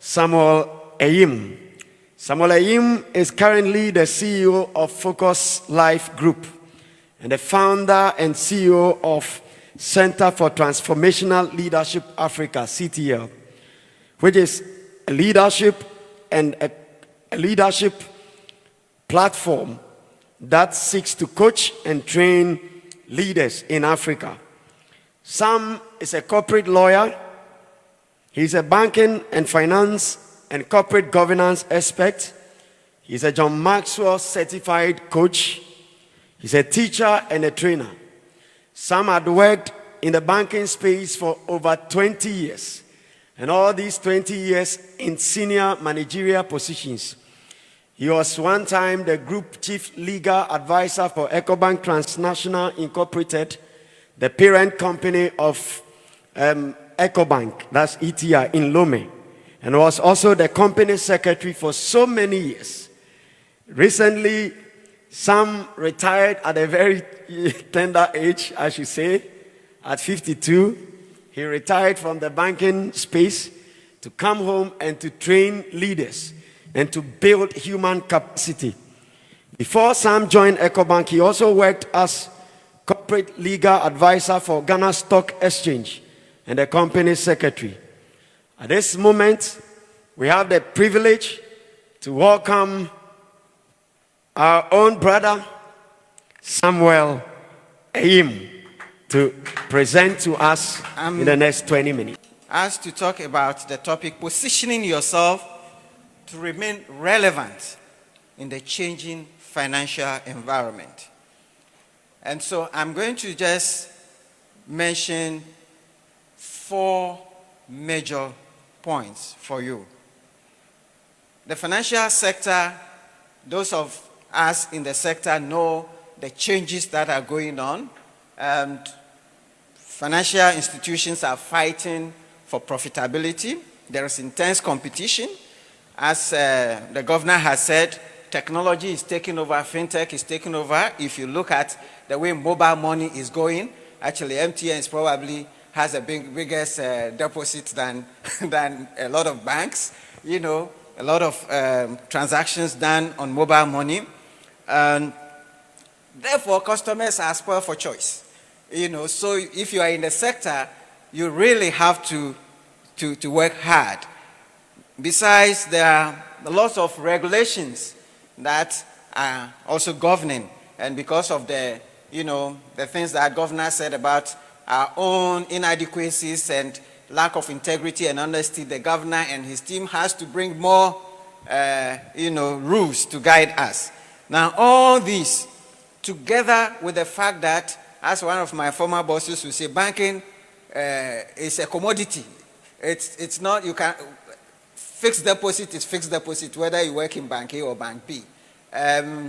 Ayim. Samuel Ayim is currently the CEO of Focus Life Group and the founder and CEO of Center for Transformational Leadership Africa, CTL, which is a leadership platform that seeks to coach and train leaders in Africa. Sam is a corporate lawyer. He's a banking and finance and corporate governance expert. He's a John Maxwell certified coach. He's a teacher and a trainer. Sam had worked in the banking space for over 20 years, and all these 20 years in senior managerial positions. He was one time the group chief legal advisor for EcoBank Transnational Incorporated, the parent company of EcoBank, that's ETI, in Lome, and was also the company secretary for so many years. Recently, Sam retired at a very tender age, I should say, at 52. He retired from the banking space to come home and to train leaders and to build human capacity. Before Sam joined EcoBank, he also worked as corporate legal advisor for Ghana Stock Exchange and the company secretary. At this moment, we have the privilege to welcome our own brother, Samuel Ayim, to present to us in the next 20 minutes. Asked to talk about the topic, positioning yourself to remain relevant in the changing financial environment. And so I'm going to just mention 4 major points for you. The financial sector, those of us in the sector know the changes that are going on, and financial institutions are fighting for profitability. There is intense competition. As the governor has said, technology is taking over, fintech is taking over. If you look at the way mobile money is going, actually MTN is probably has a biggest deposit than a lot of banks. You know, a lot of transactions done on mobile money. And therefore, customers are spoiled for choice. You know, so if you are in the sector, you really have to work hard. Besides, there are lots of regulations that are also governing, and because of the things that governor said about our own inadequacies and lack of integrity and honesty, the governor and his team has to bring more rules to guide us. Now, all these, together with the fact that, as one of my former bosses would say, banking is a commodity. It's not, you can, fixed deposit is fixed deposit, whether you work in Bank A or Bank B.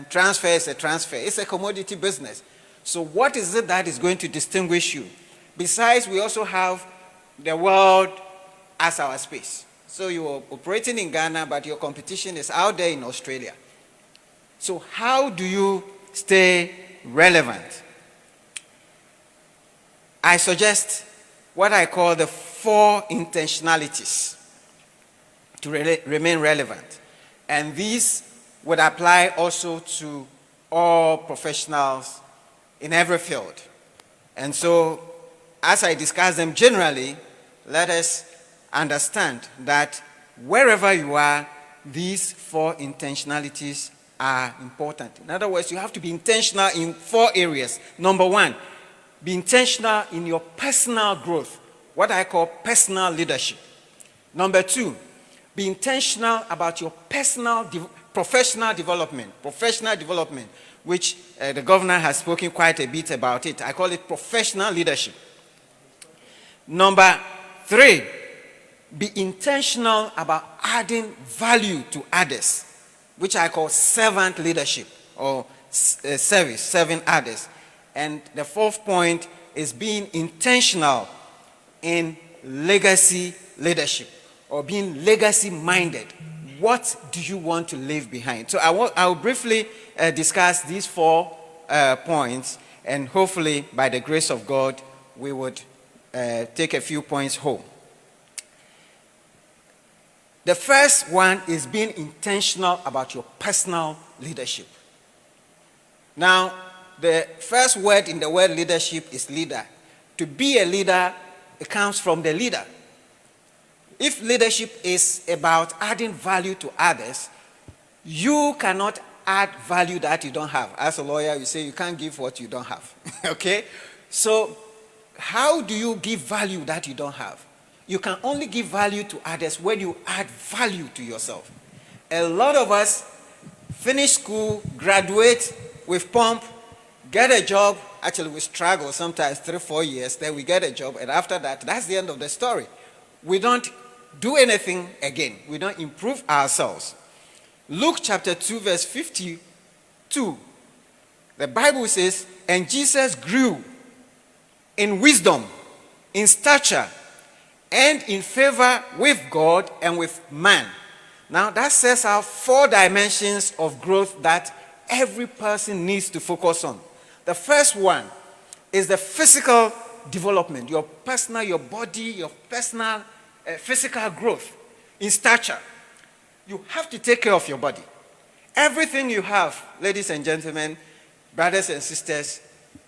Transfer is a transfer. It's a commodity business. So what is it that is going to distinguish you? Besides, we also have the world as our space. So you are operating in Ghana, but your competition is out there in Australia. So how do you stay relevant? I suggest what I call the 4 intentionalities to remain relevant. And these would apply also to all professionals in every field. And so, as I discuss them generally, let us understand that wherever you are, these 4 intentionalities are important. In other words, you have to be intentional in 4 areas. Number 1, be intentional in your personal growth, what I call personal leadership. Number 2, be intentional about your professional development, which the governor has spoken quite a bit about it. I call it professional leadership. Number 3, be intentional about adding value to others, which I call servant leadership or service, serving others. And the 4th point is being intentional in legacy leadership or being legacy minded. What do you want to leave behind? So I will briefly discuss these 4 points, and hopefully by the grace of God we would take a few points home. The first one is being intentional about your personal leadership. Now, the first word in the word leadership is leader. To be a leader, it comes from the leader. If leadership is about adding value to others, you cannot add value that you don't have. As a lawyer, you say you can't give what you don't have. Okay? So, how do you give value that you don't have? You can only give value to others when you add value to yourself. A lot of us finish school, graduate with pomp, get a job. Actually, we struggle sometimes 3-4 years, then we get a job, and after that, that's the end of the story. We don't do anything again. We don't improve ourselves. Luke chapter 2, verse 52, the Bible says, and Jesus grew in wisdom, in stature, and in favor with God and with man. Now, that sets out 4 dimensions of growth that every person needs to focus on. The first one is the physical development, your personal, your body, your personal physical growth in stature. You have to take care of your body. Everything you have, ladies and gentlemen, brothers and sisters,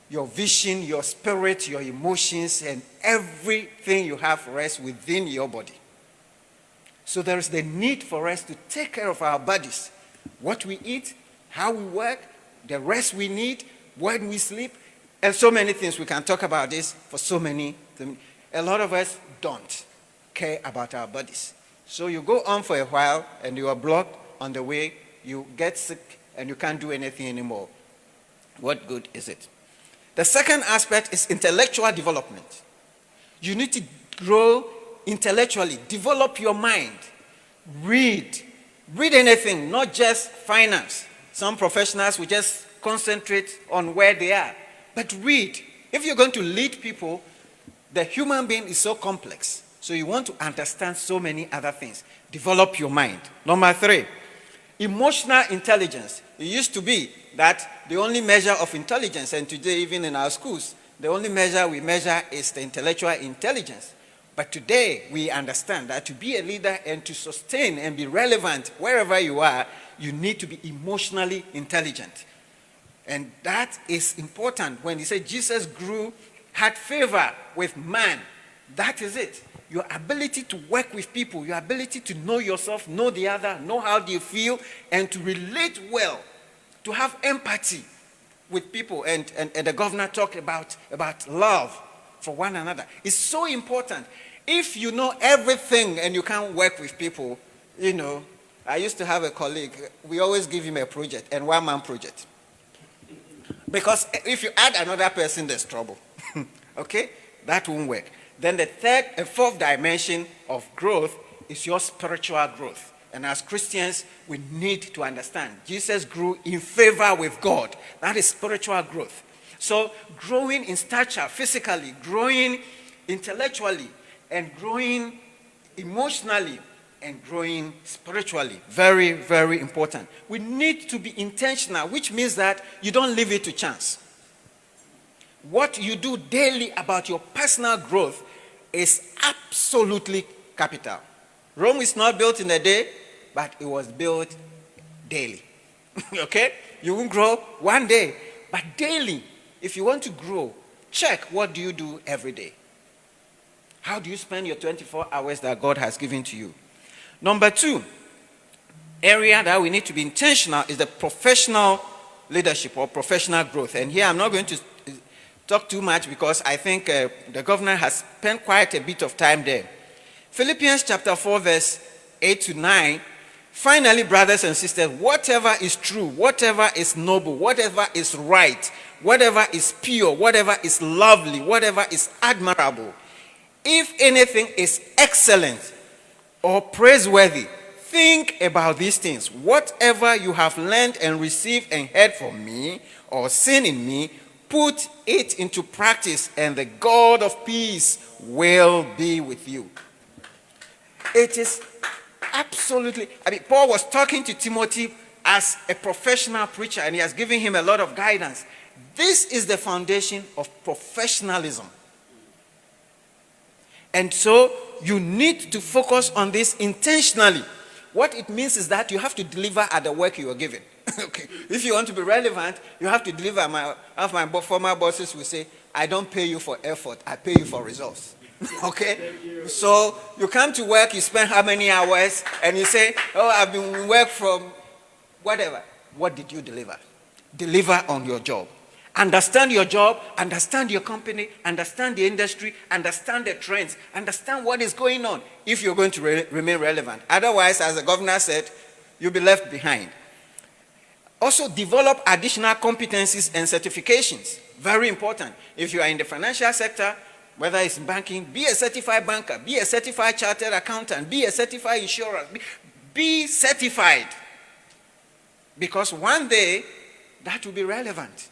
your vision, your spirit, your emotions, and everything you have rests within your body. So there is the need for us to take care of our bodies. What we eat, how we work, the rest we need, when we sleep, and so many things. We can talk about this for so many things. A lot of us don't care about our bodies. So you go on for a while and you are blocked on the way, you get sick and you can't do anything anymore. What good is it? The second aspect is intellectual development. You need to grow intellectually, develop your mind, read anything, not just finance. Some professionals will just concentrate on where they are, but read. If you're going to lead people, the human being is so complex, so you want to understand so many other things. Develop your mind. Number 3, emotional intelligence. It used to be that the only measure of intelligence, and today even in our schools, the only measure we measure is the intellectual intelligence. But today we understand that to be a leader and to sustain and be relevant wherever you are, you need to be emotionally intelligent. And that is important. When he said Jesus grew, had favor with man, that is it. Your ability to work with people, your ability to know yourself, know the other, know how they feel, and to relate well, to have empathy with people. And the governor talked about love for one another. It's so important. If you know everything and you can't work with people, you know, I used to have a colleague, we always give him a project, and one-man project. Because if you add another person, there's trouble. Okay? That won't work. Then the third and fourth dimension of growth is your spiritual growth. And as Christians, we need to understand Jesus grew in favor with God. That is spiritual growth. So growing in stature physically, growing intellectually, and growing emotionally, and growing spiritually. Very, very important. We need to be intentional, which means that you don't leave it to chance. What you do daily about your personal growth is absolutely capital. Rome is not built in a day, but it was built daily. Okay? You won't grow one day, but daily. If you want to grow, check what do you do every day. How do you spend your 24 hours that God has given to you? Number 2, area that we need to be intentional is the professional leadership or professional growth. And here I'm not going to talk too much because I think the governor has spent quite a bit of time there. Philippians chapter 4 verse 8 to 9. Finally, brothers and sisters, whatever is true, whatever is noble, whatever is right, whatever is pure, whatever is lovely, whatever is admirable, if anything is excellent or praiseworthy, think about these things. Whatever you have learned and received and heard from me or seen in me, put it into practice, and the God of peace will be with you. It is absolutely, Paul was talking to Timothy as a professional preacher, and he has given him a lot of guidance. This is the foundation of professionalism. And so you need to focus on this intentionally. What it means is that you have to deliver at the work you are given. Okay. If you want to be relevant, you have to deliver. Half my former bosses will say, I don't pay you for effort, I pay you for results. Okay? So you come to work, you spend how many hours, and you say, oh, I've been work from whatever. What did you deliver? Deliver on your job. Understand your job, understand your company, understand the industry, understand the trends, understand what is going on if you're going to remain relevant. Otherwise, as the governor said, you'll be left behind. Also, develop additional competencies and certifications. Very important. If you are in the financial sector, whether it's banking, be a certified banker, be a certified chartered accountant, be a certified insurer, be certified. Because one day, that will be relevant.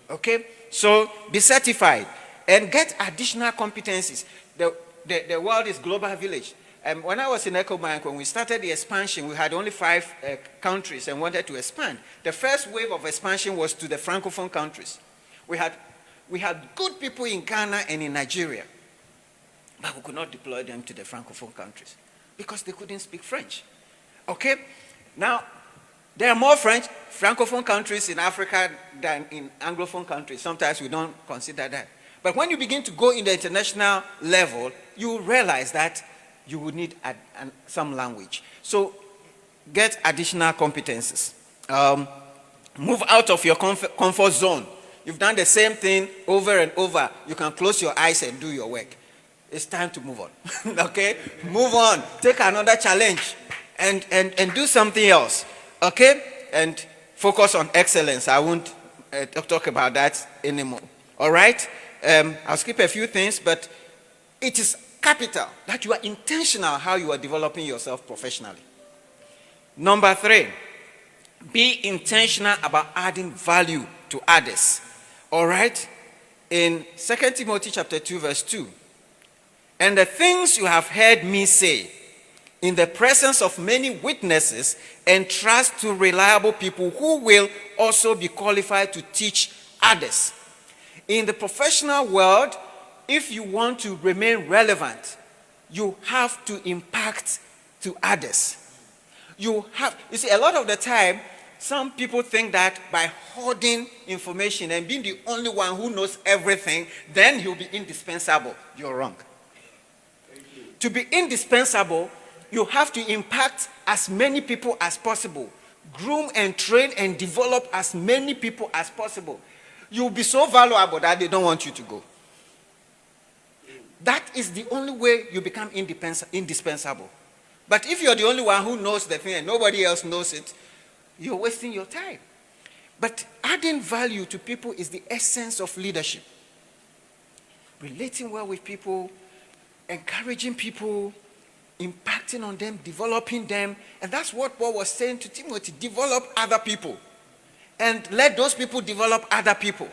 Okay? So, be certified and get additional competencies. The world is global village. When I was in EcoBank, when we started the expansion, we had only 5 countries and wanted to expand. The first wave of expansion was to the Francophone countries. We had good people in Ghana and in Nigeria, but we could not deploy them to the Francophone countries because they couldn't speak French. Okay? Now, there are more Francophone countries in Africa than in Anglophone countries. Sometimes we don't consider that. But when you begin to go in the international level, you realize that you would need some language. So get additional competencies. Move out of your comfort zone. You've done the same thing over and over. You can close your eyes and do your work. It's time to move on. Okay? Move on. Take another challenge and do something else. Okay? And focus on excellence. I won't talk about that anymore. All right? I'll skip a few things, but it is capital that you are intentional how you are developing yourself professionally. Number 3, be intentional about adding value to others. All right? In 2 Timothy chapter 2, verse 2, and the things you have heard me say in the presence of many witnesses, entrust to reliable people who will also be qualified to teach others. In the professional world, if you want to remain relevant, you have to impact to others. You see, a lot of the time, some people think that by hoarding information and being the only one who knows everything, then you'll be indispensable. You're wrong. To be indispensable, you have to impact as many people as possible. Groom and train and develop as many people as possible. You'll be so valuable that they don't want you to go. That is the only way you become indispensable. But if you're the only one who knows the thing and nobody else knows it, you're wasting your time. But adding value to people is the essence of leadership. Relating well with people, encouraging people, impacting on them, developing them. And that's what Paul was saying to Timothy. Develop other people. And let those people develop other people.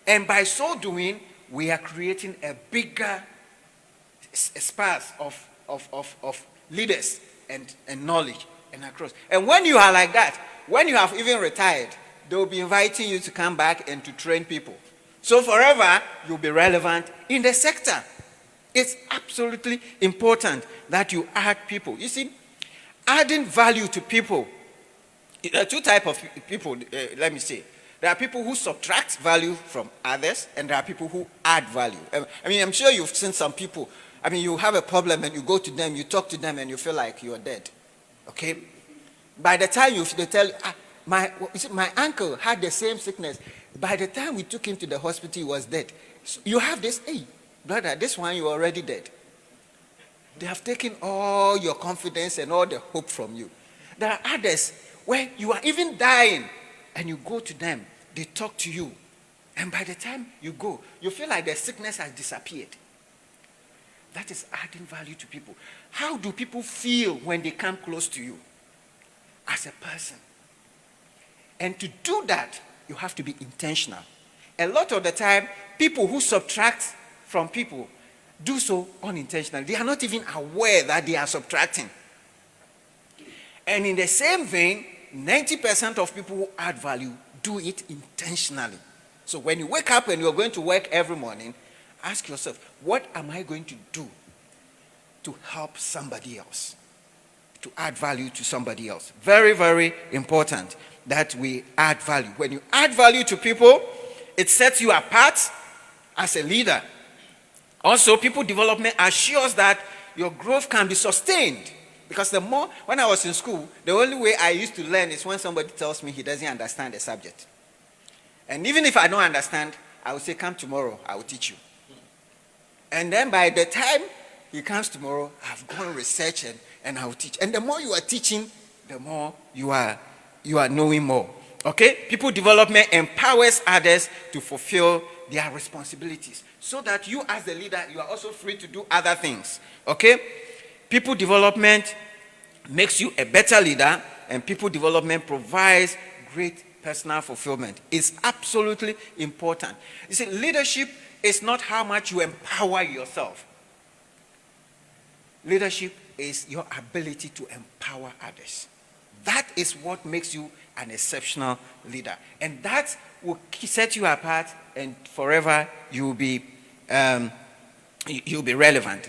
And by so doing, we are creating a bigger sparse of leaders and knowledge and across. And when you are like that, when you have even retired, they will be inviting you to come back and to train people. So forever, you'll be relevant in the sector. It's absolutely important that you add people. You see, adding value to people, there are 2 types of people, let me say. There are people who subtract value from others, and there are people who add value. I mean, I'm sure you've seen some people. I mean, you have a problem and you go to them, you talk to them, and you feel like you're dead. Okay? By the time they tell you, my uncle had the same sickness. By the time we took him to the hospital, he was dead. So you have this, hey, brother, this one, you're already dead. They have taken all your confidence and all the hope from you. There are others where you are even dying, and you go to them, they talk to you, and by the time you go, you feel like the sickness has disappeared. That is adding value to people. How do people feel when they come close to you as a person? And to do that, you have to be intentional. A lot of the time, people who subtract from people do so unintentionally. They are not even aware that they are subtracting. And in the same vein, 90% of people who add value do it intentionally. So when you wake up and you're going to work every morning, ask yourself, what am I going to do to help somebody else, to add value to somebody else. Very, very important that we add value. When you add value to people, it sets you apart as a leader. Also, people development assures that your growth can be sustained. Because when I was in school, the only way I used to learn is when somebody tells me he doesn't understand a subject. And even if I don't understand, I will say, come tomorrow, I will teach you. And then by the time he comes tomorrow, I've gone research and I will teach. And the more you are teaching, the more you are knowing more. Okay? People development empowers others to fulfill their responsibilities, so that you as the leader, you are also free to do other things. Okay? People development makes you a better leader, and people development provides great personal fulfillment. It's absolutely important. You see, leadership is not how much you empower yourself. Leadership is your ability to empower others. That is what makes you an exceptional leader. And that will set you apart, and forever you'll be relevant.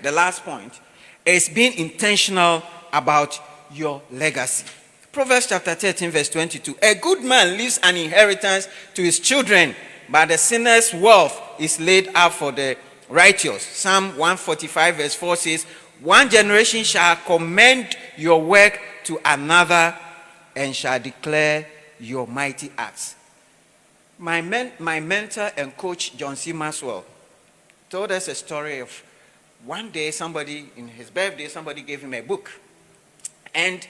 The last point is being intentional about your legacy. Proverbs chapter 13, verse 22. A good man leaves an inheritance to his children, but the sinner's wealth is laid up for the righteous. Psalm 145, verse 4 says, one generation shall commend your work to another and shall declare your mighty acts. My mentor and coach, John C. Maxwell, told us a story of one day in his birthday, somebody gave him a book. And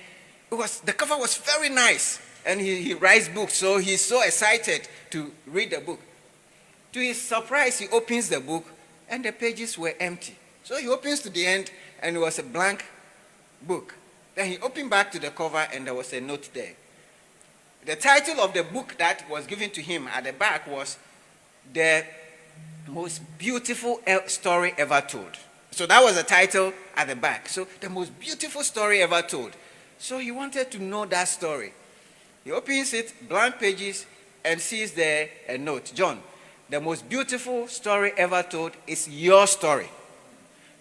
the cover was very nice. And he writes books, so he's so excited to read the book. To his surprise, he opens the book and the pages were empty. So he opens to the end and it was a blank book. Then he opened back to the cover and there was a note there. The title of the book that was given to him at the back was The Most Beautiful Story Ever Told. So that was the title at the back. So the most beautiful story ever told. So he wanted to know that story. He opens it, blank pages, and sees there a note. John, the most beautiful story ever told is your story.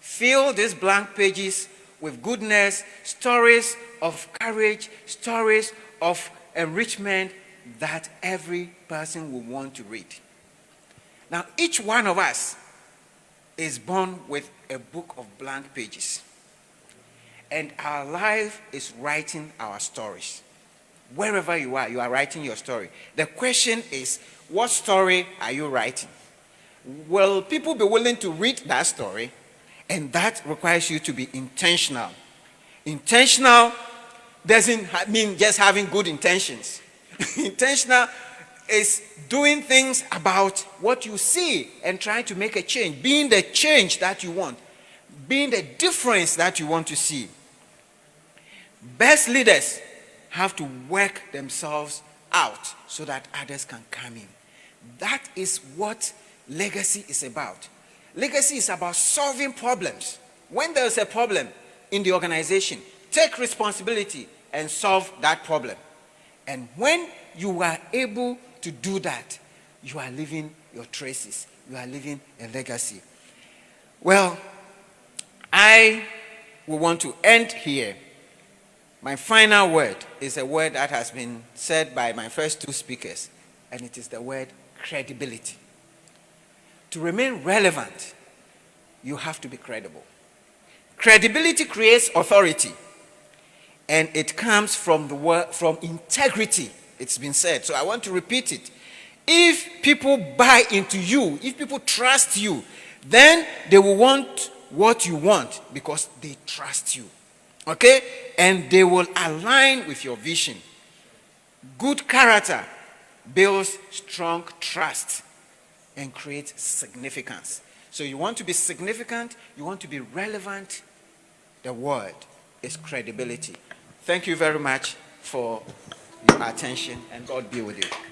Fill these blank pages with goodness, stories of courage, stories of enrichment that every person will want to read. Now, each one of us is born with a book of blank pages. And our life is writing our stories. Wherever you are writing your story. The question is, what story are you writing? Will people be willing to read that story? And that requires you to be intentional. Intentional doesn't mean just having good intentions. Intentional is doing things about what you see and trying to make a change. Being the change that you want. Being the difference that you want to see. Best leaders have to work themselves out so that others can come in. That is what legacy is about. Legacy is about solving problems. When there is a problem in the organization, take responsibility and solve that problem. And when you are able to do that, you are leaving your traces. You are leaving a legacy. Well, I will want to end here. My final word is a word that has been said by my first two speakers, and it is the word credibility. To remain relevant, you have to be credible. Credibility creates authority, and it comes from the word, from integrity. It's been said, so I want to repeat it. If people buy into you, if people trust you, then they will want what you want because they trust you. Okay? And they will align with your vision. Good character builds strong trust and creates significance. So you want to be significant, you want to be relevant. The word is credibility. Thank you very much for your attention, and God be with you.